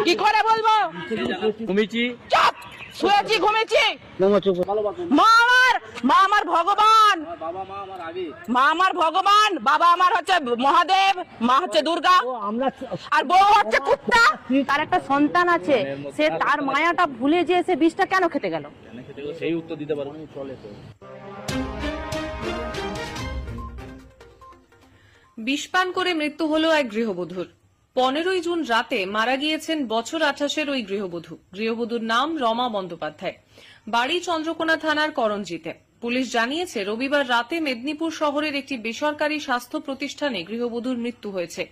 কি করে বলবো? ঘুমিয়েছি, চুপ, শুয়েছি, ঘুমিয়েছি। মা আমার ভগবান, মা আমার ভগবান, বাবা আমার হচ্ছে মহাদেব, মা হচ্ছে দুর্গা, আর বউ হচ্ছে কুত্তা। তার একটা সন্তান আছে, সে তার মায়াটা ভুলে যে সে বিষটা কেন খেতে গেল? সেই উত্তর দিতে পারবো। বিষপান করে মৃত্যু হলো এক গৃহবধূর। 15 জুন রাতে মারা গিয়েছেন বছর 28-এর ওই গৃহবধূ। গৃহবধূর নাম রমা বন্দ্যোপাধ্যায়, বাড়ি চন্দ্রকোনা থানার করঞ্জিতে। পুলিশ জানিয়েছে, রবিবার রাতে মেদিনীপুর শহরের একটি বেসরকারি স্বাস্থ্য প্রতিষ্ঠানে গৃহবধূর মৃত্যু হয়েছে।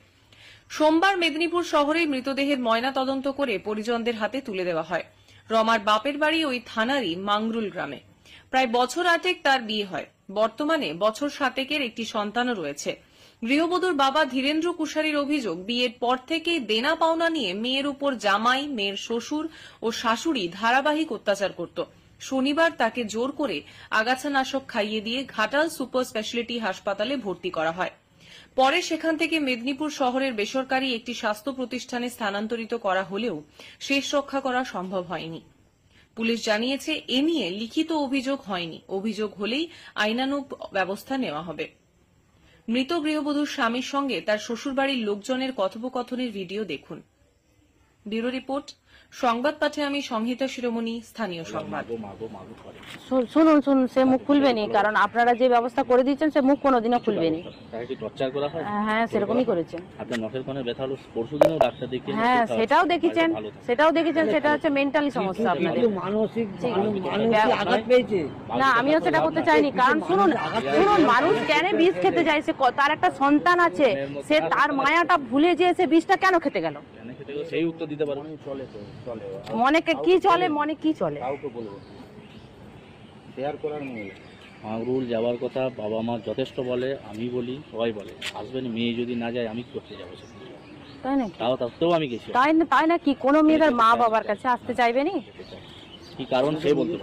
সোমবার মেদিনীপুর শহরে মৃতদেহের ময়না তদন্ত করে পরিজনদের হাতে তুলে দেওয়া হয়। রমার বাপের বাড়ি ওই থানারই মাংরুল গ্রামে। প্রায় বছর 8 তার বিয়ে হয়। বর্তমানে বছর 7 একটি সন্তানও রয়েছে। গৃহবধূর বাবা ধীরেন্দ্র কুশারীর অভিযোগ, বিয়ের পর থেকেই দেনা পাওনা নিয়ে মেয়ের উপর জামাই, মেয়ের শ্বশুর ও শাশুড়ি ধারাবাহিক অত্যাচার করত। শনিবার তাকে জোর করে আগাছানাশক খাইয়ে দিয়ে ঘাটাল সুপার স্পেশালিটি হাসপাতালে ভর্তি করা হয়। পরে সেখান থেকে মেদিনীপুর শহরের বেসরকারি একটি স্বাস্থ্য প্রতিষ্ঠানে স্থানান্তরিত করা হলেও শেষ রক্ষা করা সম্ভব হয়নি। পুলিশ জানিয়েছে, এ নিয়ে লিখিত অভিযোগ হয়নি। অভিযোগ হলেই আইনানুগ ব্যবস্থা নেওয়া হবে। মৃত গৃহবধূর স্বামীর সঙ্গে তার শ্বশুরবাড়ির লোকজনের কথোপকথনের ভিডিও দেখুন। ব্যুরো রিপোর্ট, সংবাদ পাঠে আমি সংহিতা শিরোমণি, স্থানীয় সংবাদ। শুনুন, সে মুখ খুলবেনি, কারণ আপনারা যে ব্যবস্থা করে দিয়েছেন সে মুখ কোনোদিনও খুলবেনি। হ্যাঁ, সেরকমই করেছেন। হ্যাঁ, সেটাও দেখেছেন, সেটা হচ্ছে মেন্টালি সমস্যা আপনাদের। না, আমিও সেটা করতে চাইনি, কারণ শুনুন, মানুষ কেন বিষ খেতে যায়? সে তার একটা সন্তান আছে, সে তার মায়াটা ভুলে যে সে বিষটা কেন খেতে গেল? সেই উত্তর দিতে পারবো। মনে কি চলে, মনে কি চলে? মাংরুল যাওয়ার কথা বাবা মা যথেষ্ট বলে, আমি বলি, সবাই বলে আসবেন। মেয়ে যদি না যায় আমি কি করতে যাবো? তাই নাকি? তাও আমি গেছি। তাই না কি কোনো মেয়েদের মা বাবার কাছে আসতে চাইবে নি? কি কারণ সে বলতে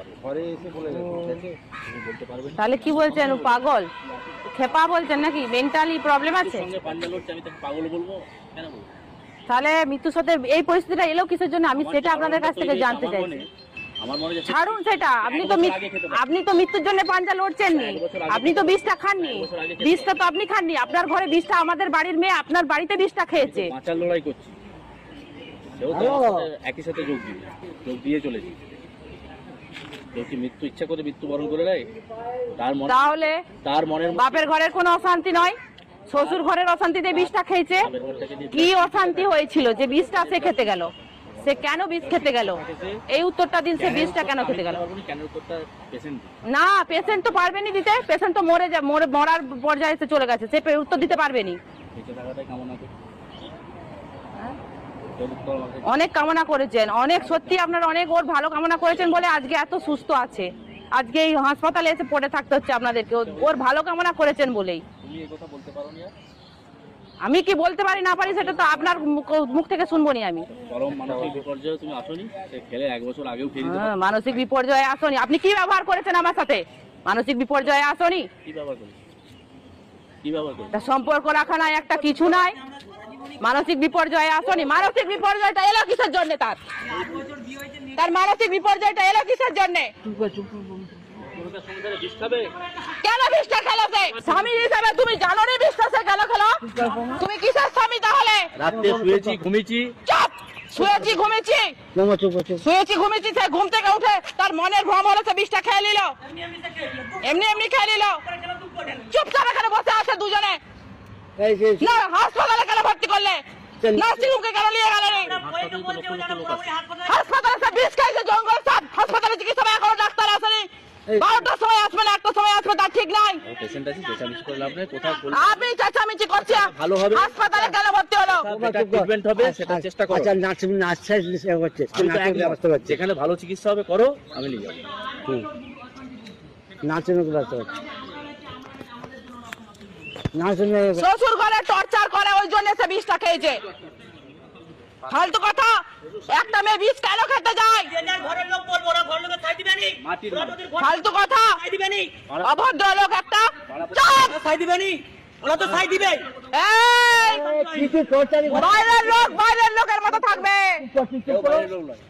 পারবে। তাহলে কি বলছেন, পাগল খেপা বলছেন নাকি? মেন্টালি প্রবলেম আছে? পাগল বলবো কেন? তাহলে মৃত্যুর সাথে এই পরিস্থিতিটা এলো কিসের জন্য? আমি সেটা আপনাদের কাছ থেকে জানতে চাইছি। ছাড়ুন সেটা, আপনি তো মৃত্যুর জন্য পাঞ্জা লড়ছেন নি, আপনি তো বিষটা খাননি। বিষটা তো আপনি খাননি, আপনার ঘরে বিষটা, আমাদের বাড়ির মেয়ে আপনার বাড়িতে বিষটা খেয়েছে। বাঁচার লড়াই করছি, একই সাথে যোগ দিয়ে চলেছি। মৃত্যু ইচ্ছা করে মৃত্যুবরণ করে দেয়, তাহলে তার মনের বাপের ঘরের কোনো অশান্তি নয়, শ্বশুর ঘরের অশান্তিতে বিষটা খেয়েছে। কি অশান্তি হয়েছিল যে বিষটা সে খেতে গেল? সে কেন বিষ খেতে গেল? এই উত্তরটা দিন, সে বিষটা কেন খেতে গেল? না, পেশেন্ট তো পারবেনি দিতে, পেশেন্ট তো মরার পর্যায়ে এসে চলে গেছে, সে উত্তর দিতে পারবেনি। অনেক কামনা করেছেন, অনেক, সত্যি আপনারা অনেক ওর ভালো কামনা করেছেন বলে আজকে এত সুস্থ আছে। আজকে এই হাসপাতালে এসে পড়ে থাকতে হচ্ছে আপনাদেরকে, ওর ভালো কামনা করেছেন বলেই। আমি কি বলতে পারি না পারি সেটা তো আপনার মুখ থেকে শুনবো নি আমি। মানসিক বিপর্যয়ে আসনি? আপনি কি ব্যবহার করেছেন আমার সাথে? মানসিক বিপর্যয়ে আসনি? সম্পর্ক রাখা নাই, একটা কিছু নাই। মানসিক বিপর্যয়ে আসনি? মানসিক বিপর্যয়টা এলো কিসের জন্য? তার মানসিক বিপর্যয়টা এলো কিসের জন্য? কেন বিষটা খেলো? স্বামী হিসাবে তুমি জানো নি বিষটা সে কেন খেলো? তুমি কিসের স্বামী তাহলে? রাতে শুয়েছি, ঘুমিয়েছি। চুপ, শুয়েছি, ঘুমিয়েছি। সে ঘুম থেকে উঠে তার মনের ভ্রম হলো, সে বিষটা খেয়ে নিল, এমনি খেয়ে নিল। চুপচাপ এখানে বসে আছে দুজনে। না, হাসপাতালে কেন ভর্তি করলে? নার্সিংহোমকে কেন নিয়ে গেল? হাসপাতালে সে বিষ খাইছে, জঙ্গল সাপ। হাসপাতালে চিকিৎসা এখনো ডাক্তার আসেনি। 12টার সময় আসবে না, 1টার সময় আসবে, তার ঠিক নাই। আপনি চেঁচামেচি করছেন, হাসপাতালে কেন ভর্তি হলো? যেখানে ভালো চিকিৎসা হবে করো, আমি নিয়ে যাবো। শ্বশুর ঘরে টর্চার করে, ওই জন্য সে বিষটা খেয়েছে। ফালতু কথা, একটা মেয়ে বিষ কেন খেতে যায়? ফালতু কথা, অভদ্র লোক একটা। ওরা তো সাই দিবে। এই বাইরের লোকের মতো থাকবে। কেউ বাইরের লোক নয়,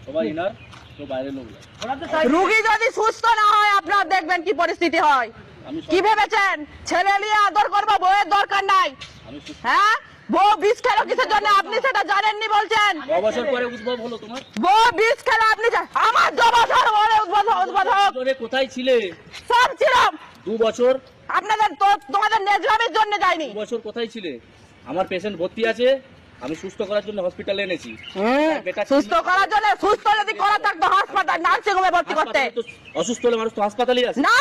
সবাই ইনার, কেউ বাইরের লোক নয়। ওরা তো সাই রুগী যদি সুস্থ না হয় আপনার দেখবেন কি পরিস্থিতি হয়। আমি কি ভেবেছেন ছেলে নিয়ে আদর করবো, বউয়ের দরকার নাই? আমি সুস্থ। হ্যাঁ, বউ বিষ খেলো কিসের জন্য আপনি সেটা জানেননি বলছেন? 9 বছর পরে উদ্ভব হলো তোমার। বউ বিষ খেলো আপনি আমার 2 বছর পরে উদ্বোধন তোরে কোথায় ছিলে? সব ছিলাম 2 বছর, আপনাদের তোমাদের নেজলামের জন্য যায়নি। 2 বছর কোথায় ছিলে? আমার পেশেন্ট ভর্তি আছে, আমি সুস্থ করার জন্য হসপিটালে এনেছি। বেটা সুস্থ করার জন্য, সুস্থ যদি করা থাকতো হাসপাতাল নার্সিং হোমে ভর্তি করতে। হাসপাতালে তো অসুস্থ হলে মানুষ তো হাসপাতালেই আছে। না,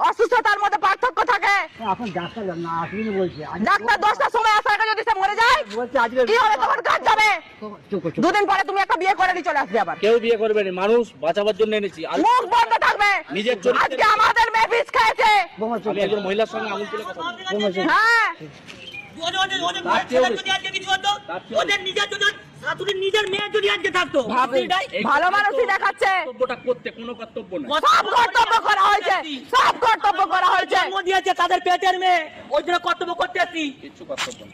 অসুস্থতার মধ্যে পার্থক্য থাকে। এখন ডাক্তার না আসলে বলছে ডাক্তার 10টার সময় আসার আগে যদি সে মরে যায় বলছে আজকে কি হবে? তোমার কাজ যাবে। চুপ কর, চুপ কর। 2 দিন পরে তুমি একটা বিয়ে করে নিয়ে চলে আসবে আবার। কেউ বিয়ে করবে না, মানুষ বাঁচাবার জন্য এনেছি। আর মুখ বন্ধ থাকবে। নিজের চরিত্রে- আজকে আমাদের মেয়ে বিষ খেয়েছে। বোমা চুপ আমি একজন মহিলার সঙ্গে আঙুল তুলে কথা বলছি। বোমা চুপ। হ্যাঁ, তার চেয়েও বেশি। তার চেয়েও ওদের নিজের যদি শাশুড়ির নিজের মেয়ে যদি আজকে থাকতো এই ভালো মানুষই দেখাচ্ছে। কর্তব্যটা করতে কোনো কর্তব্য না। সব কর্তব্য করা হয়েছে, সব কর্তব্য করা হয়েছে। জন্ম দিয়েছে তাদের পেটের মেয়ে, ওই জন্য কর্তব্য করতে আসছি। কিচ্ছু কর্তব্য না।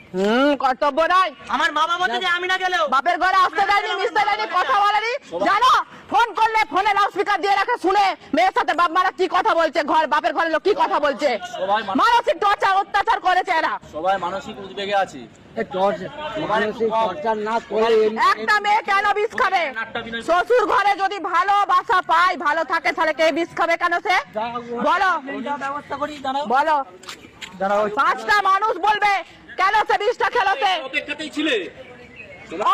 কর্তব্য নাই। আমার মা বাবা যদি আমি না গেলেও বাপের ঘরে আসতে দেয়নি, মিশতে দেয়নি, কথা বলেনি। জানো, ফোন করলে ফোনে লাউডস্পিকার দিয়ে রাখে, শুনে মেয়ের সাথে বাপ মারা কি কথা বলছে, বাপের ঘরের লোক কি কথা বলছে। সবাই মানসিক টর্চার অত্যাচার করেছে এরা। সবাই মানসিক উদ্বেগে আছে। মানসিক চর্চা না করে একটা মেয়ে কেন বিষ খাবে? শ্বশুর ঘরে যদি ভালোবাসা পায়, ভালো থাকে, তাহলে কে বিষ খাবে কেন সে? বলো, ব্যবস্থা করি দাঁড়াও বলো। দাঁড়াও 5টা মানুষ বলবে কেন সে বিষটা খেলো সে। অপেক্ষাতেই ছিলে।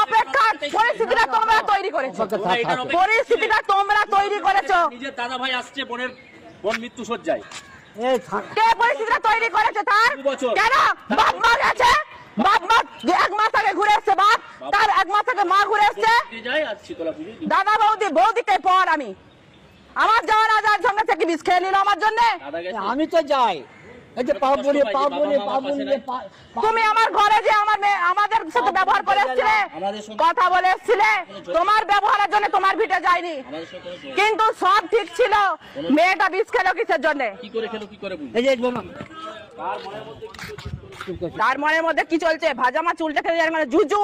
অপেক্ষার পরিস্থিতিটা তোমরা তৈরি করেছো। তোমরা এটার অপেক্ষা- পরিস্থিতিটা তোমরা তৈরি করেছো। নিজের দাদা ভাই আসছে বোন মৃত্যু সজ্জায়। এই থাক কে পরিস্থিতিটা তৈরি করেছে তার? 2 বছর। কেন বাপ মা গেছে? বাপ মা 1 মাস আগে ঘুরে এসছে, বাপ তার 1 মাস আগে মা ঘুরে এসছে। যাই আর শীতলা পুজো দিই। দাদা বৌদিকে পর আমি আমার যাওয়ার আজার সঙ্গে সে কি বিষ খেয়ে নিল আমার জন্য? দাদা গেছে। আমি তো যাই, এই যে পা বলে পা বলে পা বলে তুমি আমার ঘরে যে আমাদের সাথে ব্যবহার করে এসেছিলে, আমাদের সঙ্গে- কথা বলে এসেছিলে, তোমার ব্যবহারের জন্য তোমার ভিটে যায়নি। আমাদের সাথে কোনো যোগাযোগ- কিন্তু সব ঠিক ছিল, মেয়েটা বিষ খেলো কিসের জন্য? কি করে খেলো, কি করে বুঝলি? এই যে বোমা তার মনের মধ্যে কি চলছে? ভাজা মাছ উল্টে খেলে যার মানে জুজু।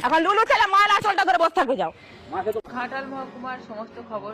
এখন লুলু ছেলে মাল আসলটা করে বসে থাকবে। যাও। মাকে তো ঘাটাল মহকুমার সমস্ত খবর